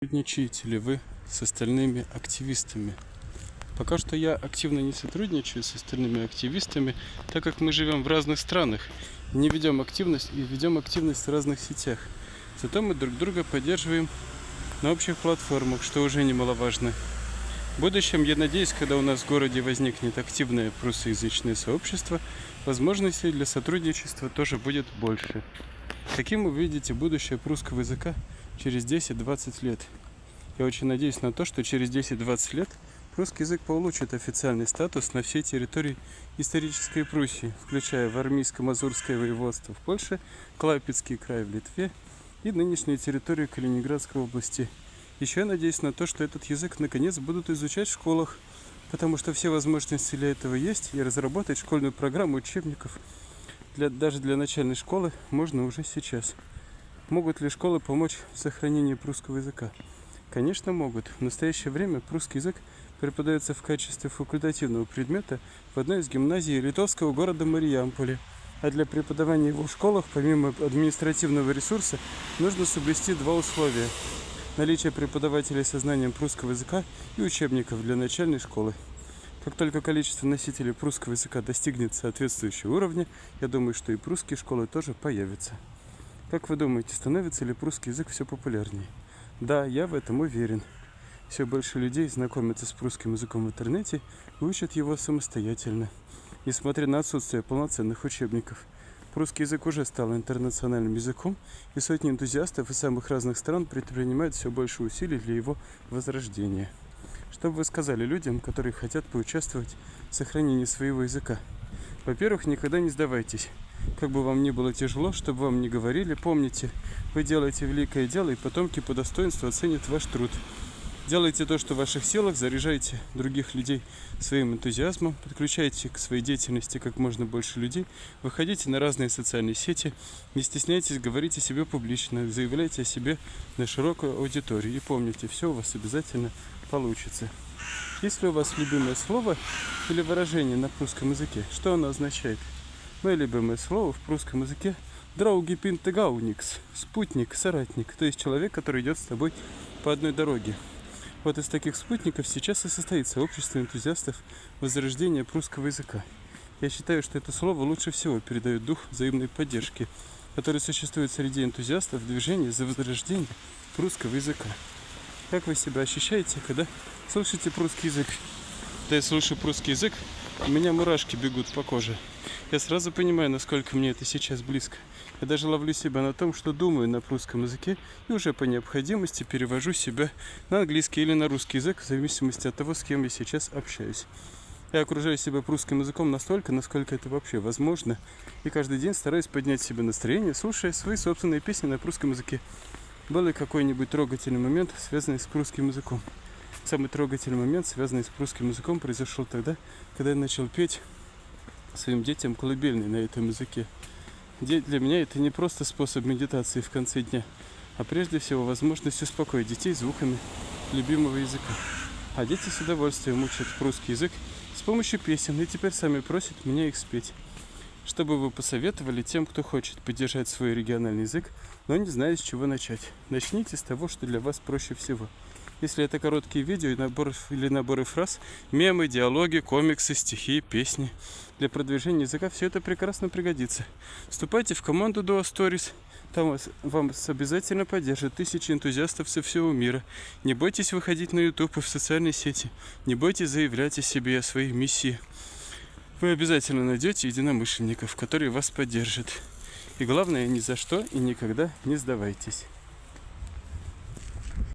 Сотрудничаете ли вы с остальными активистами? Пока что я активно не сотрудничаю с остальными активистами, так как мы живем в разных странах, не ведем активность и ведем активность в разных сетях. Зато мы друг друга поддерживаем на общих платформах, что уже немаловажно. В будущем, я надеюсь, когда у нас в городе возникнет активное прусскоязычное сообщество, возможностей для сотрудничества тоже будет больше. Каким вы видите будущее прусского языка через 10-20 лет? Я очень надеюсь на то, что через 10-20 лет прусский язык получит официальный статус на всей территории исторической Пруссии, включая Вармийско-Мазурское воеводство в Польше, Клайпедский край в Литве и нынешнюю территорию Калининградской области. Еще я надеюсь на то, что этот язык наконец будут изучать в школах, потому что все возможности для этого есть, и разработать школьную программу учебников даже для начальной школы можно уже сейчас. Могут ли школы помочь в сохранении прусского языка? Конечно, могут. В настоящее время прусский язык преподается в качестве факультативного предмета в одной из гимназий литовского города Мариамполе. А для преподавания его в школах, помимо административного ресурса, нужно соблюсти два условия: наличие преподавателей со знанием прусского языка и учебников для начальной школы. Как только количество носителей прусского языка достигнет соответствующего уровня, я думаю, что и прусские школы тоже появятся. Как вы думаете, становится ли прусский язык все популярнее? Да, я в этом уверен. Все больше людей знакомятся с прусским языком в интернете и учат его самостоятельно. Несмотря на отсутствие полноценных учебников, прусский язык уже стал интернациональным языком, и сотни энтузиастов из самых разных стран предпринимают все больше усилий для его возрождения. Что бы вы сказали людям, которые хотят поучаствовать в сохранении своего языка? Во-первых, никогда не сдавайтесь. Как бы вам ни было тяжело, чтобы вам ни говорили, помните, вы делаете великое дело, и потомки по достоинству оценят ваш труд. Делайте то, что в ваших силах, заряжайте других людей своим энтузиазмом, подключайте к своей деятельности как можно больше людей, выходите на разные социальные сети, не стесняйтесь говорить о себе публично, заявляйте о себе на широкую аудиторию. И помните, все у вас обязательно получится. Есть ли у вас любимое слово или выражение на прусском языке? Что оно означает? Мое любимое слово в прусском языке — «драуги пинтегауникс» — спутник, соратник, то есть человек, который идет с тобой по одной дороге. Вот из таких спутников сейчас и состоит сообщество энтузиастов возрождения прусского языка. Я считаю, что это слово лучше всего передает дух взаимной поддержки, который существует среди энтузиастов движения за возрождение прусского языка. Как вы себя ощущаете, когда слышите прусский язык? Когда я слышу прусский язык, у меня мурашки бегут по коже. Я сразу понимаю, насколько мне это сейчас близко. Я даже ловлю себя на том, что думаю на прусском языке, и уже по необходимости перевожу себя на английский или на русский язык, в зависимости от того, с кем я сейчас общаюсь. Я окружаю себя прусским языком настолько, насколько это вообще возможно, и каждый день стараюсь поднять себе настроение, слушая свои собственные песни на прусском языке. Был ли какой-нибудь трогательный момент, связанный с прусским языком? Самый трогательный момент, связанный с прусским языком, произошел тогда, когда я начал петь своим детям колыбельные на этом языке. Для меня это не просто способ медитации в конце дня, а прежде всего возможность успокоить детей звуками любимого языка. А дети с удовольствием учат прусский язык с помощью песен, и теперь сами просят меня их спеть. Что бы вы посоветовали тем, кто хочет поддержать свой региональный язык, но не знает, с чего начать? Начните с того, что для вас проще всего. Если это короткие видео или наборы фраз, мемы, диалоги, комиксы, стихи, песни. Для продвижения языка все это прекрасно пригодится. Вступайте в команду Duo Stories. Там вам обязательно поддержат тысячи энтузиастов со всего мира. Не бойтесь выходить на YouTube и в социальные сети. Не бойтесь заявлять о себе, о своей миссии. Вы обязательно найдете единомышленников, которые вас поддержат. И главное, ни за что и никогда не сдавайтесь.